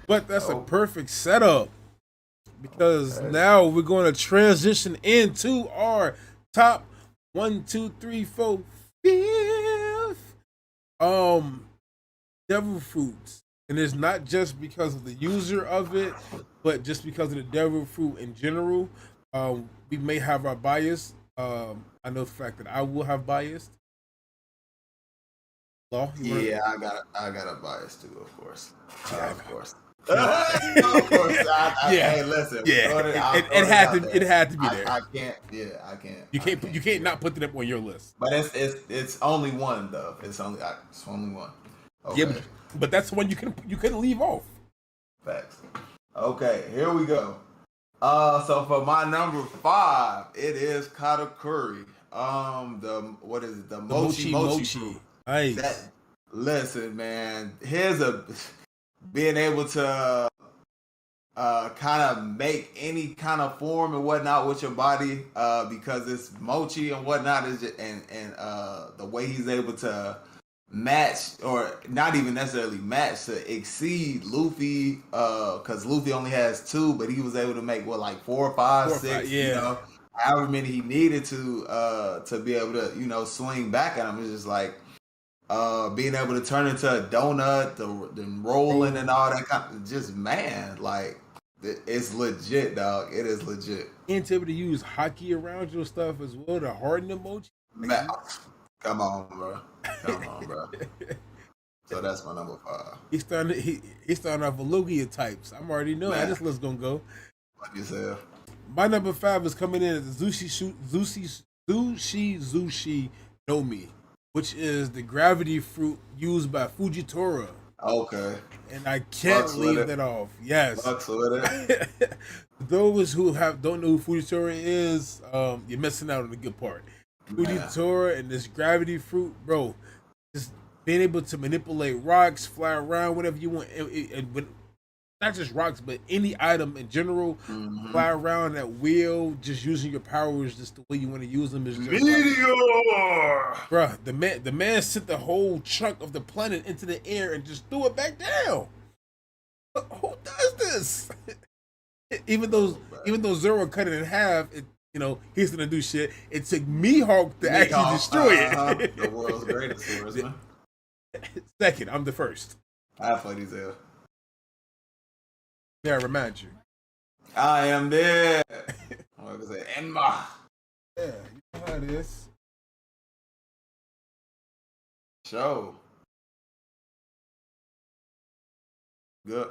But that's a Oh, perfect setup because okay. now we're going to transition into our top one, two, three, four, fifth devil fruits. And it's not just because of the user of it, but just because of the devil fruit in general. We may have our bias. I know the fact that I will have bias. Law, you want Yeah, I got a bias too, of course. to? Yeah, I Of course. Of course. know. Hey, Yeah, listen, yeah. I'm It throwing it had out to. It there. had to be there. I can't. Yeah, I can't. You I can't. can't. You can't Yeah. not put it up on your list. But it's only one though. It's only one. Yeah, Okay. but that's the one you couldn't leave off. Facts. Okay, here we go. So for my number five, it is katakuri. The what is it? The The mochi mochi mochi fruit. mochi. That Nice. listen, man. Here's a being able to kind of make any kind of form and whatnot with your body because it's mochi and whatnot is just, and the way he's able to match or not even necessarily match to exceed Luffy because Luffy only has two but he was able to make what like four, five, 4 or 5. six, you Yeah. know, however many he needed to be able to, you know, swing back at him. It's just like being able to turn into a donut, the rolling and all that kind of just man, like it's legit, dog. It is legit. And to be able to use hockey around your stuff as well to harden the mochi. Man, come on, bro. Come on, bro. So that's my number five. He's starting off with Logia types. I'm already knowing how Man, this list's gonna go. like you said. My number five is coming in as the Zushi no Mi, which is the gravity fruit used by Fujitora. Okay. And I can't Bucks with leave it. that off. Yes. Bucks with it. Those who don't know who Fujitora is, you're missing out on the good part. Man. Fujitora and this gravity fruit, bro, just being able to manipulate rocks, fly around, whatever you want, but not just rocks, but any item in general, fly around at will, just using your powers just the way you want to use them is just like, Meteor! bruh, the man sent the whole chunk of the planet into the air and just threw it back down. Who does this? even though Zoro cut it in half, he's gonna do shit. It took Mihawk to actually destroy it. The world's greatest swordsman. Second, I'm the first. I played these out. Yeah, I remind you. I am there. I'm gonna say Emma. Yeah, you know how it is. Show. Good.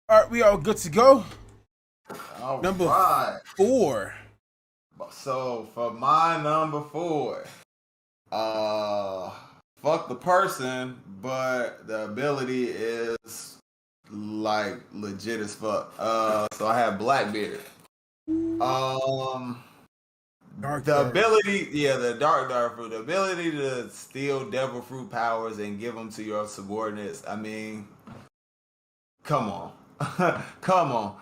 All right, we all good to go. All Number right. 4. So for my number 4, fuck the person, but the ability is like legit as fuck. So I have Blackbeard. Ability, yeah, the dark fruit, the ability to steal devil fruit powers and give them to your subordinates. I mean, come on. Come on.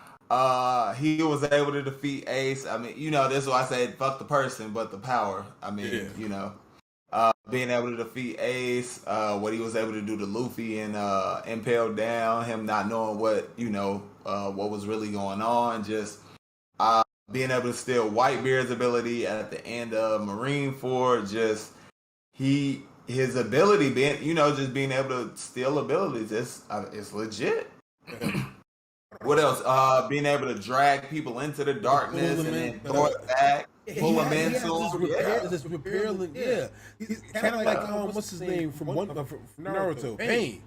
He was able to defeat Ace. I mean, you know, that's why I said fuck the person, but the power. I mean, Yeah. you know, being able to defeat Ace, what he was able to do to Luffy and impale down him, not knowing what, you know, what was really going on, just being able to steal Whitebeard's ability at the end of Marineford, just his ability being, you know, just being able to steal abilities, it's legit. What else? Being able to drag people into the darkness and then throw it back, pull them into. This repair, yeah. He's kind of like what's his name from Naruto, Pain.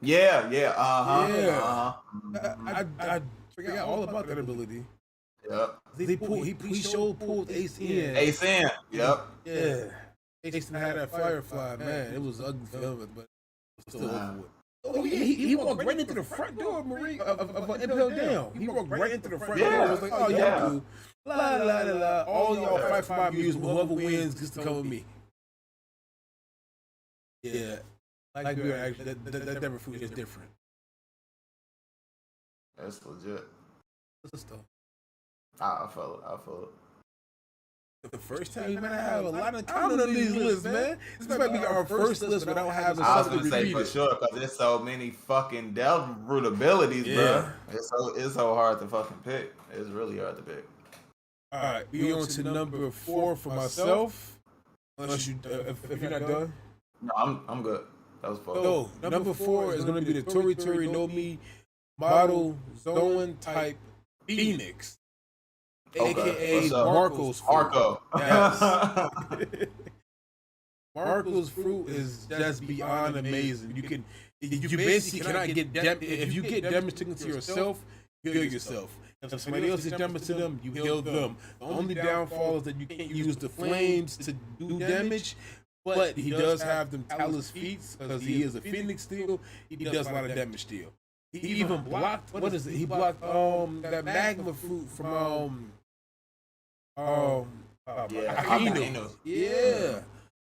Yeah. Yeah. I forgot all about that ability. Yep. He pulled Ace in. Ace in. Yep. Yeah. Ace had that Firefly, man. It was ugly feeling, but it was still over with. Oh yeah, he walked right into the front door of Marie of Impel Down. He walked right into the front door. I was like, oh y'all do, la la la la. All y'all fight for my amusement. Whoever wins gets to come with me. Yeah, like we actually that Devil Fruit is different. That's legit. What's this stuff? I feel it. The first time we might have a lot of comment on these lists, man. This might be our first list without having I was something gonna say repeated. for sure because there's so many fucking devil fruit abilities, bro. It's so hard to fucking pick. It's really hard to pick. All right, we on to number 4 for myself. Unless you, if you're not done. No, I'm good. That was fun. No, number 4 is going to be the Tori Tori No Mi model zone type Phoenix. Okay. AKA Marco's fruit. Marco. Yes. Marco's fruit is just beyond amazing. You basically cannot get if you get damage taken to yourself, you heal yourself. If somebody else is damage to them, you heal them. The only downfall is that you can't use the flames to do damage. But he does have them talus feet because he is a Phoenix still. He does a lot of damage still. He even blocked He blocked that magma fruit from Volcanoes. Yeah.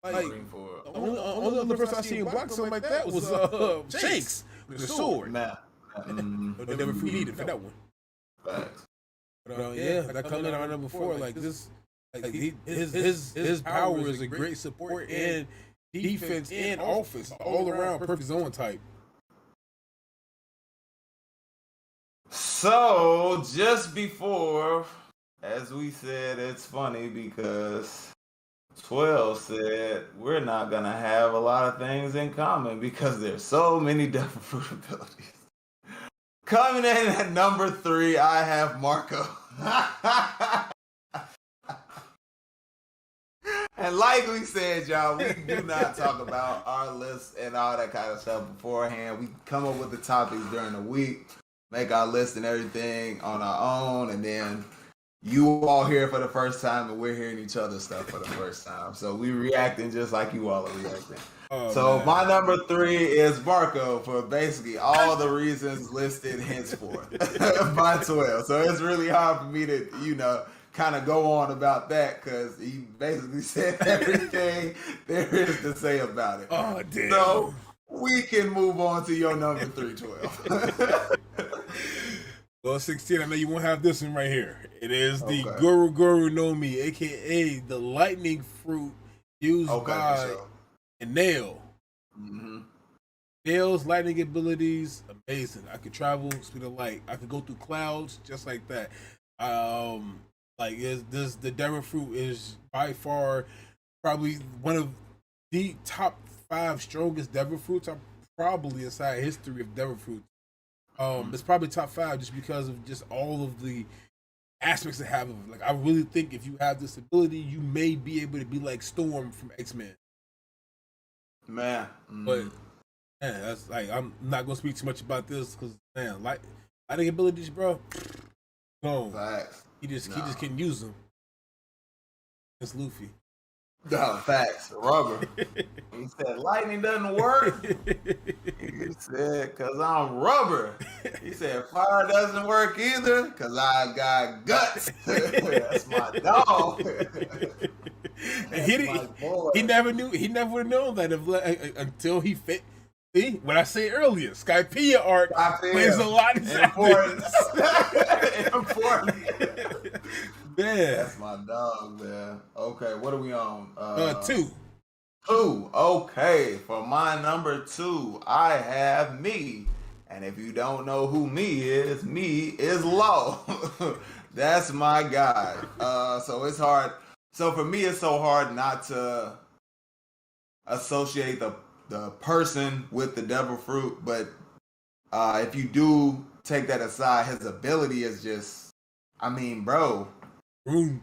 Like the only other person I seen block something like that was Shakes with the sword. Man. But never fruit needed for that one. Facts. But that comes in our number 4. Like this, like his power is a great support and defense and offense, all around perfect zone type. So just before, as we said, it's funny because 12 said we're not gonna have a lot of things in common because there's so many different fruit abilities. Coming in at number 3, I have Marco. And like we said, y'all, we do not talk about our lists and all that kind of stuff beforehand. We come up with the topics during the week, make our list and everything on our own, and then you all hear it for the first time, and we're hearing each other's stuff for the first time. So we reacting just like you all are reacting. Man. My number 3 is Marco for basically all the reasons listed henceforth by 12. So it's really hard for me to, kind of go on about that because he basically said everything there is to say about it. Oh, damn. So we can move on to your number 3, 12. Well, 16, I know you won't have this one right here. It is the Guru no Mi, a.k.a. the lightning fruit used by Nail. Mm-hmm. Nail's lightning abilities, amazing. I could travel, speed of light. I could go through clouds just like that. The devil fruit is by far probably one of the top 5 strongest devil fruits. Probably inside history of devil fruits. It's probably top 5 just because of just all of the aspects it have of it. Like I really think if you have this ability, you may be able to be like Storm from X-Men. Man, but that's like I'm not gonna speak too much about this because lightning abilities, bro. No, facts. He just can't use them. It's Luffy. No, facts. Rubber. He said lightning doesn't work. He said, cause I'm rubber. He said fire doesn't work either, cause I got guts. That's my dog. And he never knew. He never would have known that until he fit. See what I said earlier. Skypea art plays a lot of important. Man. That's my dog, man. Okay, what are we on? 2. 2. Okay, for my number 2, I have me. And if you don't know who me is Law. That's my guy. So it's hard. So for me, it's so hard not to associate the person with the devil fruit. But if you do take that aside, his ability is just, bro. Room.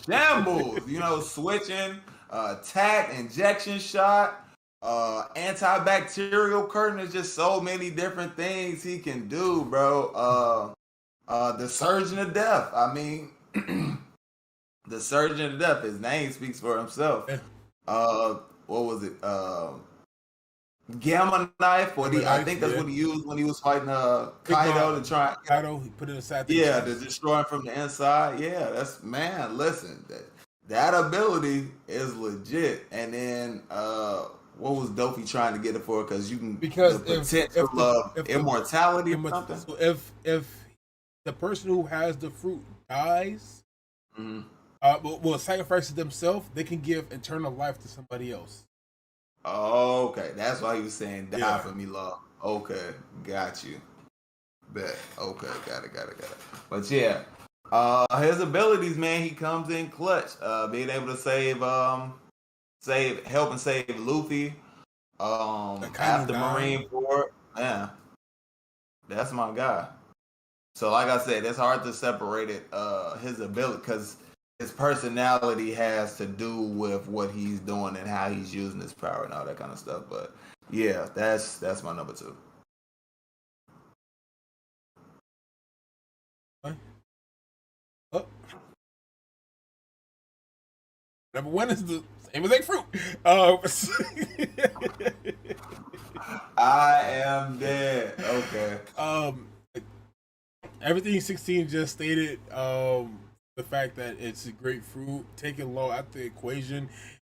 Shambles, switching, attack, injection shot, antibacterial curtain. Is just so many different things he can do, bro. The Surgeon of Death. The Surgeon of Death. His name speaks for himself. What was it? Gamma knife. I think that's what he used when he was fighting Kaido to try. Kaido, he put it inside. To destroy him from the inside. Yeah, listen, that ability is legit. And then what was Dofi trying to get it for? Because the potential of immortality or something. So if the person who has the fruit dies, well, sacrifices themselves, they can give eternal life to somebody else. Okay, that's why he was saying die for me, Law. Okay, got you. Bet. Okay, got it. But yeah, his abilities, man, he comes in clutch. Being able to help and save Luffy. After Marine Ford, yeah, that's my guy. So, like I said, it's hard to separate it. His ability, because his personality has to do with what he's doing and how he's using his power and all that kind of stuff. But yeah, that's my number 2. Oh. Number 1 is the same as egg fruit. I am dead. Okay. Everything 16 just stated. The fact that it's a great fruit, taking law out the equation.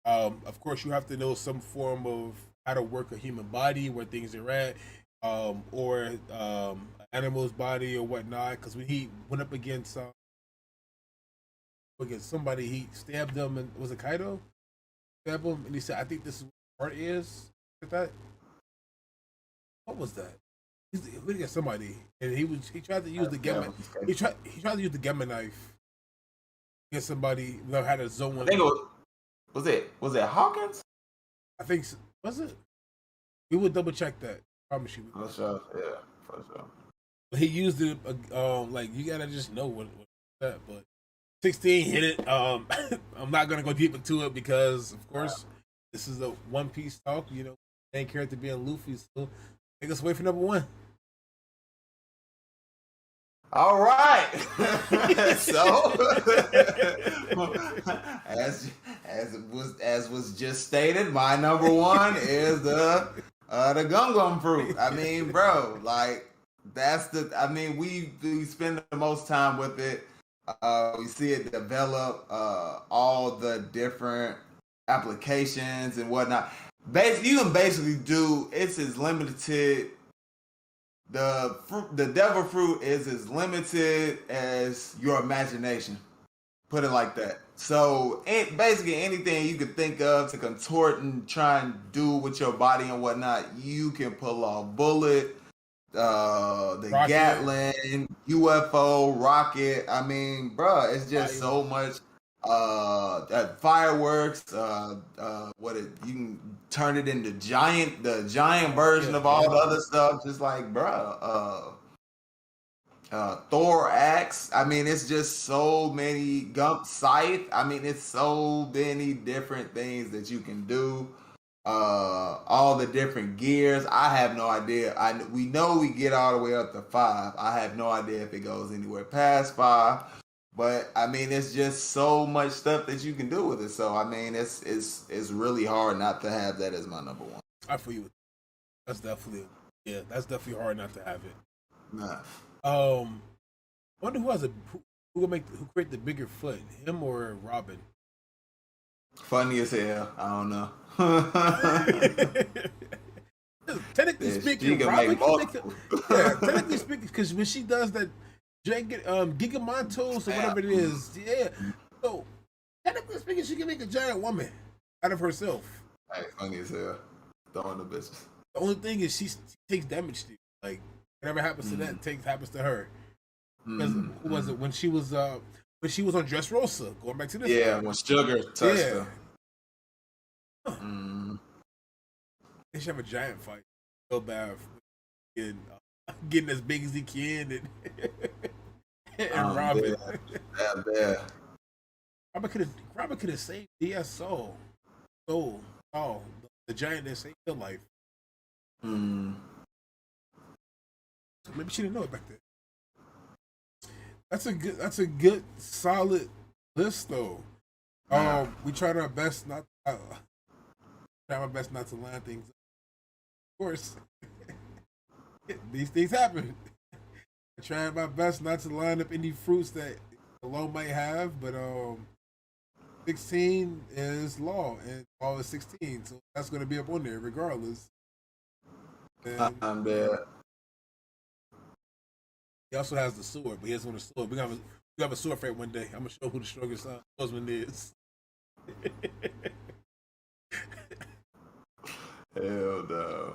Of course, you have to know some form of how to work a human body, where things are at, or animal's body or whatnot. Because when he went up against somebody, he stabbed them, and was it Kaido? Stabbed him, and he said, "I think this is what heart is." Like that. What was that? He went against somebody, and he tried to use the gamma. He tried to use the gamma knife against somebody that had a zone. I think it was it Hawkins? I think was it. We would double check that. I promise you. For sure, yeah, for sure. But he used it. Like you gotta just know what that. But 16 hit it. I'm not gonna go deep into it because, of course, this is a One Piece talk. You know, main character being Luffy. So take us away for number 1. All right. So, as was just stated, my number 1 is the gum fruit. I mean, bro, like we spend the most time with it. We see it develop, all the different applications and whatnot. You can basically do it's as limited. The devil fruit is as limited as your imagination. Put it like that. So basically anything you could think of to contort and try and do with your body and whatnot, you can pull off. Bullet, the rocket. Gatling, UFO, rocket. I mean, bruh, it's just so much. Fireworks. You can turn it into the giant version of all the other stuff. Just like, bruh, Thor axe. I mean, it's just so many scythe. I mean, it's so many different things that you can do. All the different gears. I have no idea. We know we get all the way up to 5. I have no idea if it goes anywhere past 5. But I mean, it's just so much stuff that you can do with it. So I mean, it's really hard not to have that as my number 1. I feel you. That's definitely hard not to have it. Nah. Wonder who create the bigger foot, him or Robin? Funny as hell. I don't know. Technically speaking, Robin can make it. Yeah, technically speaking, because when she does that. Gigamontos or whatever it is, yeah. So technically speaking, she can make a giant woman out of herself. Hey, funny as hell, throwing the bitches. The only thing is she takes damage to you. Like whatever happens to that happens to her. Because who was it when she was on Dressrosa? Going back to this. Yeah, when Sugar touched her. They should have a giant fight. So bad. Getting as big as he can and Robin. Yeah. Robin could have saved DS Soul. The giant that saved her life. So maybe she didn't know it back then. That's a good solid list though. We tried our best not to line things up. Of course. These things happen. I tried my best not to line up any fruits that Law might have, but 16 is Law, and Law is 16, so that's going to be up on there regardless. I'm there. He also has the sword, but he doesn't want the sword. We have a sword fight one day. I'm gonna show who the strongest swordsman is. Hell no.